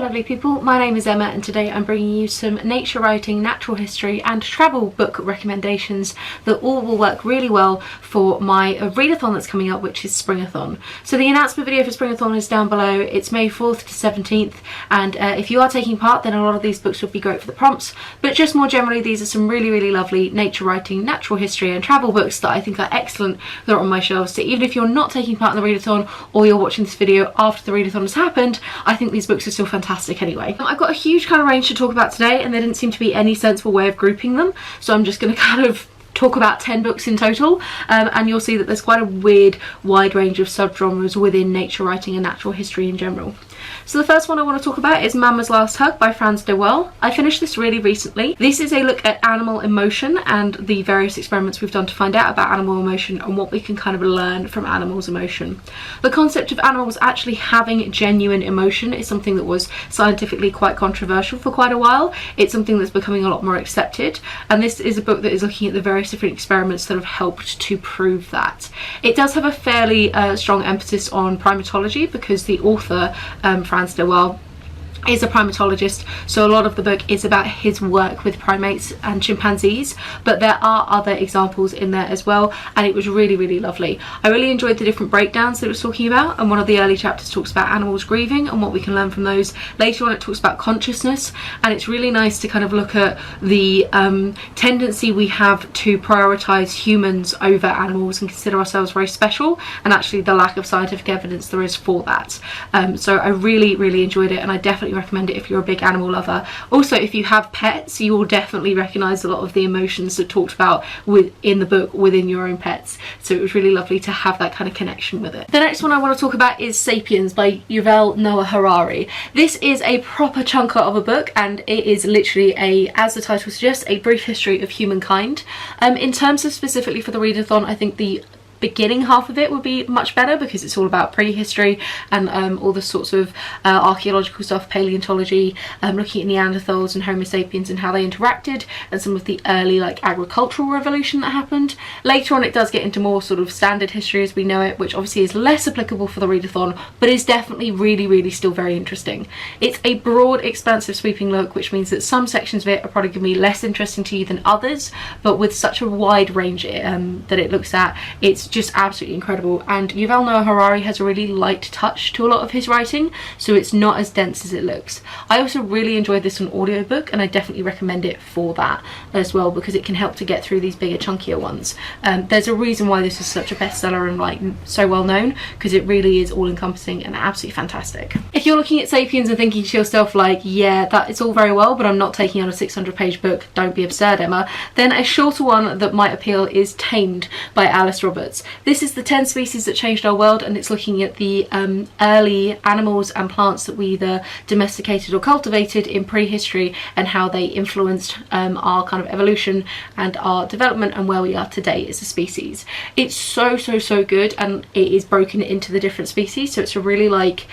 lovely people, my name is Emma and today I'm bringing you some nature writing, natural history and travel book recommendations that all will work really well for my readathon that's coming up, which is Springathon. So the announcement video for Springathon is down below. It's May 4th to 17th and if you are taking part then a lot of these books would be great for the prompts, but just more generally these are some really lovely nature writing, natural history and travel books that I think are excellent that are on my shelves. So even if you're not taking part in the readathon or you're watching this video after the readathon has happened, I think these books are still fantastic anyway. I've got a huge kind of range to talk about today and there didn't seem to be any sensible way of grouping them, so I'm just going to kind of talk about 10 books in total, and you'll see that there's quite a weird wide range of subgenres within nature writing and natural history in general. So the first one I want to talk about is Mama's Last Hug by Frans. I finished this really recently. This is a look at animal emotion and the various experiments we've done to find out about animal emotion and what we can kind of learn from animals' emotion. The concept of animals actually having genuine emotion is something that was scientifically quite controversial for quite a while. It's something that's becoming a lot more accepted, and this is a book that is looking at the various different experiments that have helped to prove that. It does have a fairly strong emphasis on primatology because the author, Frans, is a primatologist, so a lot of the book is about his work with primates and chimpanzees, but there are other examples in there as well, and it was really lovely. I really enjoyed the different breakdowns that it was talking about, and one of the early chapters talks about animals grieving and what we can learn from those. Later on it talks about consciousness, and it's really nice to kind of look at the tendency we have to prioritize humans over animals and consider ourselves very special, and actually the lack of scientific evidence there is for that. So I really enjoyed it, and I definitely recommend it if you're a big animal lover. Also, if you have pets, you will definitely recognize a lot of the emotions that talked about in the book within your own pets, so it was really lovely to have that kind of connection with it. The next one I want to talk about is Sapiens by Yuval Noah Harari. This is a proper chunker of a book, and it is literally a, as the title suggests, a brief history of humankind. In terms of specifically for the readathon, I think the beginning half of it would be much better because it's all about prehistory and all the sorts of archaeological stuff, paleontology, looking at Neanderthals and Homo sapiens and how they interacted, and some of the early like agricultural revolution that happened. Later on it does get into more sort of standard history as we know it, which obviously is less applicable for the readathon, but is definitely really still very interesting. It's a broad, expansive, sweeping look, which means that some sections of it are probably going to be less interesting to you than others, but with such a wide range that it looks at, it's just absolutely incredible. And Yuval Noah Harari has a really light touch to a lot of his writing, so it's not as dense as it looks. I also really enjoyed this on audiobook, and I definitely recommend it for that as well because it can help to get through these bigger chunkier ones. There's a reason why this is such a bestseller and like so well known, because it really is all encompassing and absolutely fantastic. If you're looking at Sapiens and thinking to yourself like, yeah, that it's all very well, but I'm not taking on a 600-page book, don't be absurd, Emma, then a shorter one that might appeal is Tamed by Alice Roberts. This is the 10 species that changed our world, and it's looking at the early animals and plants that we either domesticated or cultivated in prehistory and how they influenced our kind of evolution and our development and where we are today as a species. It's so good, and it is broken into the different species, so it's a really like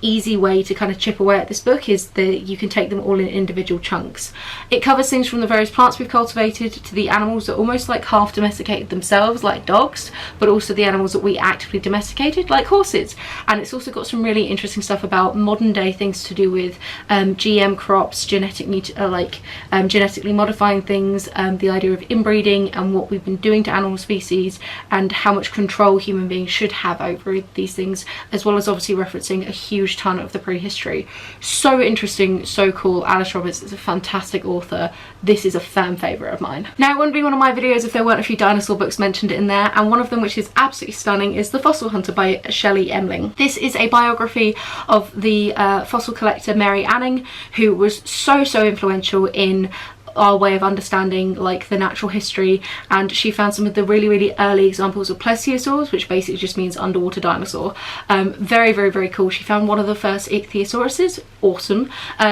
easy way to kind of chip away at this book is that you can take them all in individual chunks. It covers things from the various plants we've cultivated to the animals that almost like half domesticated themselves like dogs, but also the animals that we actively domesticated like horses. And it's also got some really interesting stuff about modern day things to do with GM crops, genetically modifying things, the idea of inbreeding and what we've been doing to animal species and how much control human beings should have over these things, as well as obviously referencing a huge ton of the prehistory. So interesting, so cool. Alice Roberts is a fantastic author. This is a fan favourite of mine. Now, it wouldn't be one of my videos if there weren't a few dinosaur books mentioned in there, and one of them which is absolutely stunning is The Fossil Hunter by Shelley Emling. This is a biography of the fossil collector Mary Anning, who was so influential in our way of understanding like the natural history, and she found some of the really early examples of plesiosaurs, which basically just means underwater dinosaur. Very cool. She found one of the first ichthyosaurises. Awesome.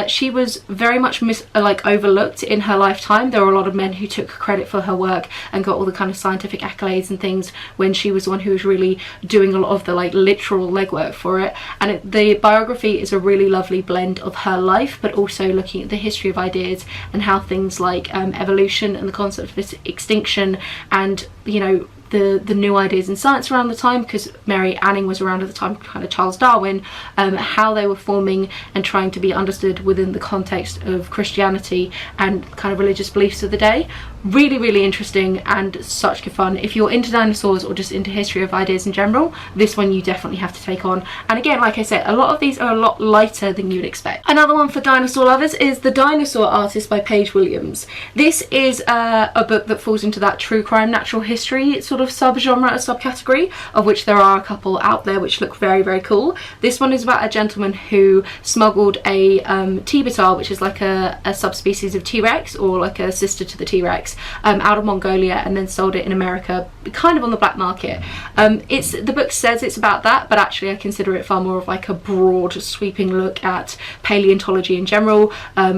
She was very much overlooked in her lifetime. There were a lot of men who took credit for her work and got all the kind of scientific accolades and things when she was the one who was really doing a lot of the like literal legwork for it. And the biography is a really lovely blend of her life, but also looking at the history of ideas and how things like evolution and the concept of extinction and, you know, the new ideas in science around the time, because Mary Anning was around at the time, kind of Charles Darwin, how they were forming and trying to be understood within the context of Christianity and kind of religious beliefs of the day. Really, really interesting and such good fun. If you're into dinosaurs or just into history of ideas in general, this one you definitely have to take on. And again, like I said, a lot of these are a lot lighter than you'd expect. Another one for dinosaur lovers is The Dinosaur Artist by Paige Williams. This is a book that falls into that true crime natural history sort of subgenre or subcategory, of which there are a couple out there which look very, very cool. This one is about a gentleman who smuggled a T-Betar, which is like a subspecies of T-Rex, or like a sister to the T-Rex, out of Mongolia, and then sold it in America, kind of on the black market. The book says it's about that, but actually I consider it far more of like a broad sweeping look at paleontology in general,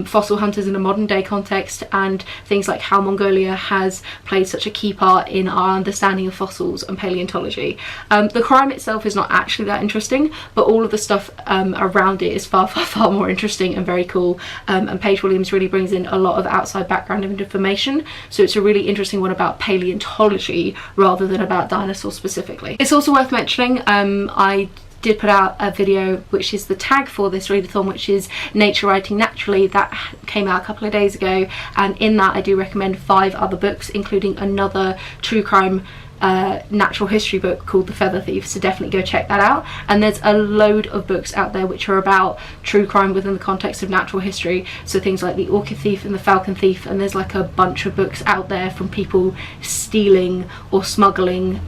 fossil hunters in a modern day context, and things like how Mongolia has played such a key part in our understanding of fossils and paleontology. The crime itself is not actually that interesting, but all of the stuff around it is far, far, far more interesting and very cool. And Paige Williams really brings in a lot of outside background and information, so it's a really interesting one about paleontology rather than about dinosaurs specifically. It's also worth mentioning, I did put out a video which is the tag for this readathon, which is Nature Writing Naturally. That came out a couple of days ago, and in that I do recommend 5 other books, including another true crime natural history book called The Feather Thief, so definitely go check that out. And there's a load of books out there which are about true crime within the context of natural history, so things like The Orchid Thief and The Falcon Thief, and there's like a bunch of books out there from people stealing or smuggling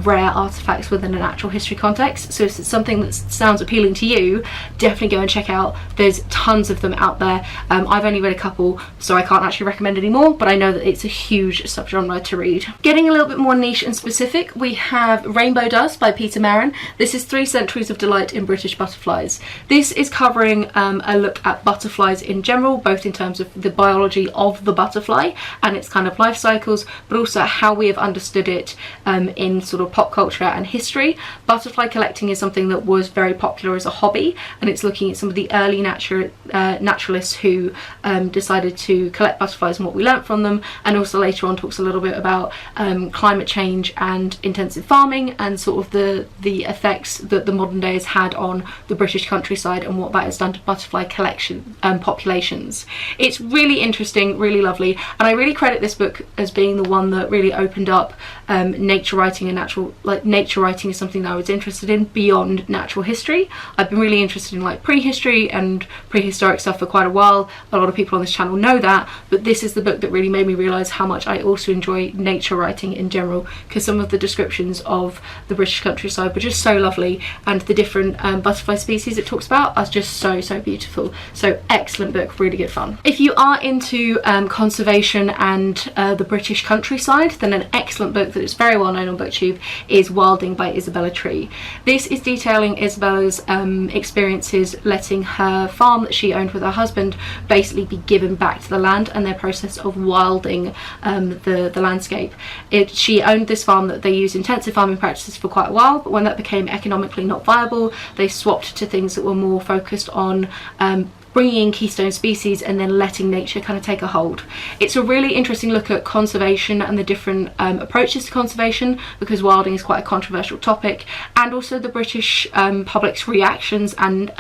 rare artifacts within a natural history context. So if it's something that sounds appealing to you, definitely go and check out. There's tons of them out there. I've only read a couple, so I can't actually recommend any more, but I know that it's a huge subgenre to read. Getting a little bit more niche and specific, we have Rainbow Dust by Peter Marren. This is 3 Centuries of Delight in British Butterflies. This is covering a look at butterflies in general, both in terms of the biology of the butterfly and its kind of life cycles, but also how we have understood it in sort of pop culture and history. Butterfly collecting is something that was very popular as a hobby, and it's looking at some of the early naturalists who decided to collect butterflies and what we learnt from them, and also later on talks a little bit about climate change and intensive farming and sort of the effects that the modern day has had on the British countryside and what that has done to butterfly collection populations. It's really interesting, really lovely, and I really credit this book as being the one that really opened up nature writing and nature writing is something that I was interested in beyond natural history. I've been really interested in like prehistory and prehistoric stuff for quite a while. A lot of people on this channel know that, but this is the book that really made me realise how much I also enjoy nature writing in general, because some of the descriptions of the British countryside were just so lovely, and the different butterfly species it talks about are just so, so beautiful. So excellent book, really good fun. If you are into conservation and the British countryside, then an excellent book that is very well known on BookTube is Wilding by Isabella Tree. This is detailing Isabella's experiences letting her farm that she owned with her husband basically be given back to the land, and their process of wilding the landscape. She owned this farm that they used intensive farming practices for quite a while, but when that became economically not viable, they swapped to things that were more focused on bringing in keystone species and then letting nature kind of take a hold. It's a really interesting look at conservation and the different approaches to conservation, because wilding is quite a controversial topic, and also the British public's reactions and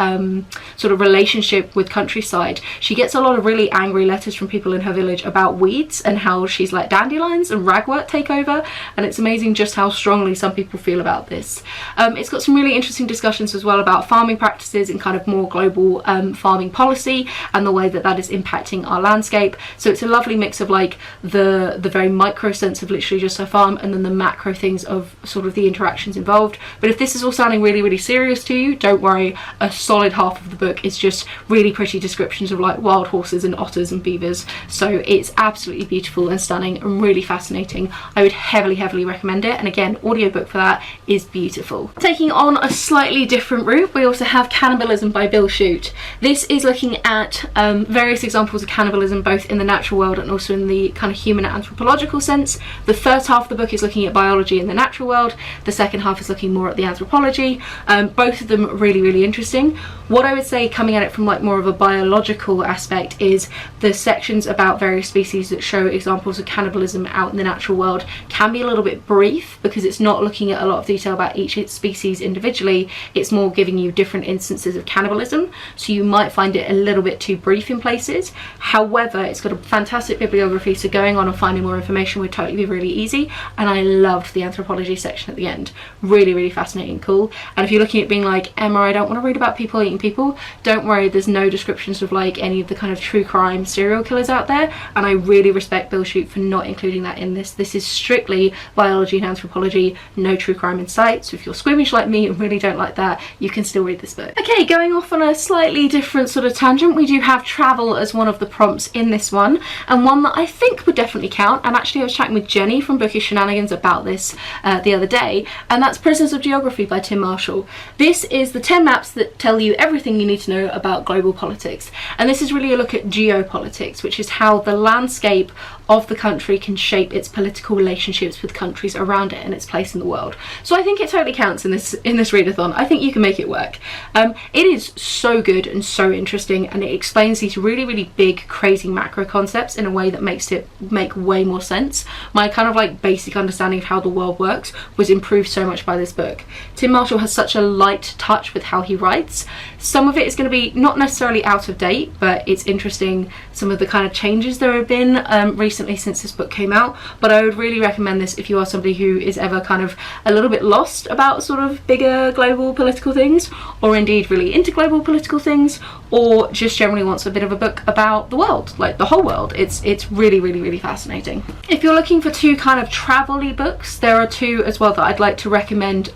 sort of relationship with countryside. She gets a lot of really angry letters from people in her village about weeds and how she's let dandelions and ragwort take over, and it's amazing just how strongly some people feel about this. It's got some really interesting discussions as well about farming practices and kind of more global farming policy and the way that that is impacting our landscape. So it's a lovely mix of like the very micro sense of literally just a farm, and then the macro things of sort of the interactions involved. But if this is all sounding really, really serious to you, don't worry, a solid half of the book is just really pretty descriptions of like wild horses and otters and beavers. So it's absolutely beautiful and stunning and really fascinating. I would heavily, heavily recommend it, and again, audiobook for that is beautiful. Taking on a slightly different route, we also have Cannibalism by Bill Schutt. This is looking at various examples of cannibalism, both in the natural world and also in the kind of human anthropological sense. The first half of the book is looking at biology in the natural world. The second half is looking more at the anthropology. Both of them really, really interesting. What I would say, coming at it from like more of a biological aspect, is the sections about various species that show examples of cannibalism out in the natural world can be a little bit brief, because it's not looking at a lot of detail about each species individually. It's more giving you different instances of cannibalism, so you might find it a little bit too brief in places. However, it's got a fantastic bibliography, so going on and finding more information would totally be really easy. And I loved the anthropology section at the end. Really, really fascinating and cool. And if you're looking at being like, Emma, I don't want to read about people eating people, don't worry, there's no descriptions of like any of the kind of true crime serial killers out there, and I really respect Bill Schutt for not including that in this. This is strictly biology and anthropology, no true crime in sight. So if you're squeamish like me and really don't like that, you can still read this book. Okay, going off on a slightly different sort of tangent, we do have travel as one of the prompts in this one, and one that I think would definitely count. And actually I was chatting with Jenny from Bookish Shenanigans about this the other day, and that's Prisoners of Geography by Tim Marshall. This is the 10 maps that tell you everything you need to know about global politics, and this is really a look at geopolitics, which is how the landscape of the country can shape its political relationships with countries around it and its place in the world. So I think it totally counts in this readathon. I think you can make it work. It is so good and so interesting, and it explains these really, really big, crazy macro concepts in a way that makes it make way more sense. My kind of like basic understanding of how the world works was improved so much by this book. Tim Marshall has such a light touch with how he writes. Some of it is going to be not necessarily out of date, but it's interesting, some of the kind of changes there have been recently since this book came out. But I would really recommend this if you are somebody who is ever kind of a little bit lost about sort of bigger global political things, or indeed really into global political things, or just generally wants a bit of a book about the world, like the whole world. It's really, really, really fascinating. If you're looking for two kind of travel-y books, there are two as well that I'd like to recommend.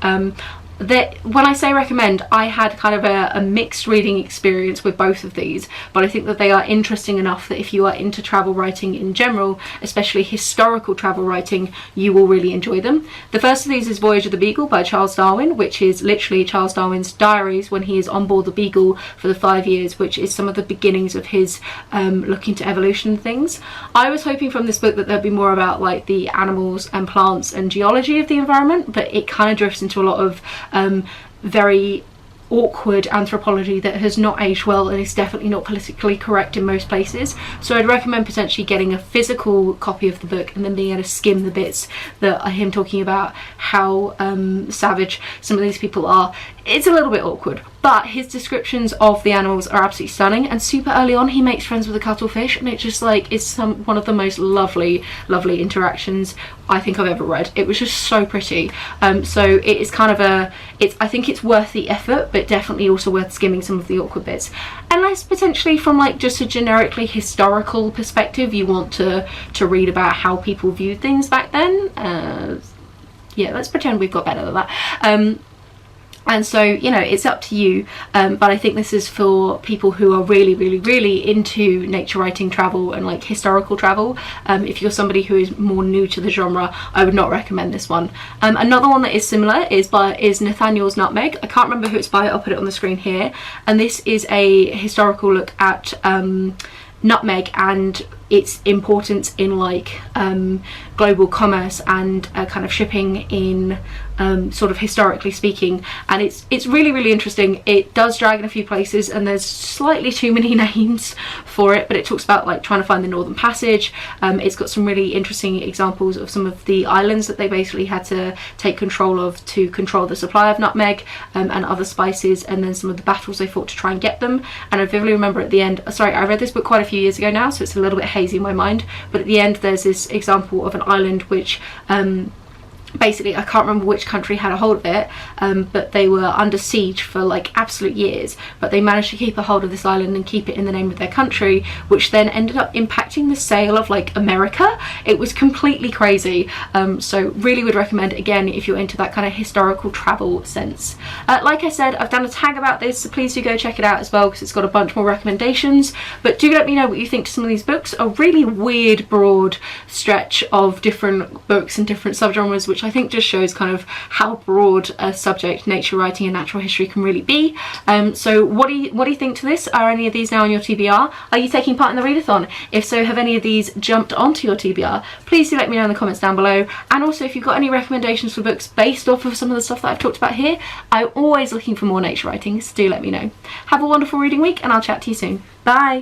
When I say recommend, I had kind of a mixed reading experience with both of these, but I think that they are interesting enough that if you are into travel writing in general, especially historical travel writing, you will really enjoy them. The first of these is Voyage of the Beagle by Charles Darwin, which is literally Charles Darwin's diaries when he is on board the Beagle for the 5 years, which is some of the beginnings of his look into evolution and things. I was hoping from this book that there'd be more about like the animals and plants and geology of the environment, but it kind of drifts into a lot of very awkward anthropology that has not aged well and is definitely not politically correct in most places. So I'd recommend potentially getting a physical copy of the book and then being able to skim the bits that are him talking about how savage some of these people are. It's a little bit awkward, but his descriptions of the animals are absolutely stunning, and super early on he makes friends with a cuttlefish, and it just like is one of the most lovely interactions I think I've ever read. It was just so pretty. So it is kind of I think it's worth the effort, but definitely also worth skimming some of the awkward bits. Unless potentially from like just a generically historical perspective you want to read about how people viewed things back then. Yeah, let's pretend we've got better than that. And so, you know, it's up to you, but I think this is for people who are really, really, really into nature writing travel and like historical travel. If you're somebody who is more new to the genre, I would not recommend this one. Another one that is similar is Nathaniel's Nutmeg. I can't remember who it's by, I'll put it on the screen here. And this is a historical look at nutmeg and its importance in like global commerce and kind of shipping in sort of historically speaking, and it's really, really interesting. It does drag in a few places and there's slightly too many names for it, but it talks about like trying to find the Northern Passage. It's got some really interesting examples of some of the islands that they basically had to take control of to control the supply of nutmeg and other spices, and then some of the battles they fought to try and get them. And I vividly remember at the end, sorry, I read this book quite a few years ago now, so it's a little bit hazy in my mind, but at the end there's this example of an island which basically, I can't remember which country had a hold of it, but they were under siege for like absolute years, but they managed to keep a hold of this island and keep it in the name of their country, which then ended up impacting the sale of like America. It was completely crazy. So really would recommend, again, if you're into that kind of historical travel sense. Like I said, I've done a tag about this, so please do go check it out as well, because it's got a bunch more recommendations. But do let me know what you think to some of these books. A really weird broad stretch of different books and different subgenres, which which I think just shows kind of how broad a subject nature writing and natural history can really be. So what do you think to this? Are any of these now on your TBR? Are you taking part in the readathon? If so, have any of these jumped onto your TBR? Please do let me know in the comments down below. And also, if you've got any recommendations for books based off of some of the stuff that I've talked about here, I'm always looking for more nature writing, so do let me know. Have a wonderful reading week, and I'll chat to you soon. Bye!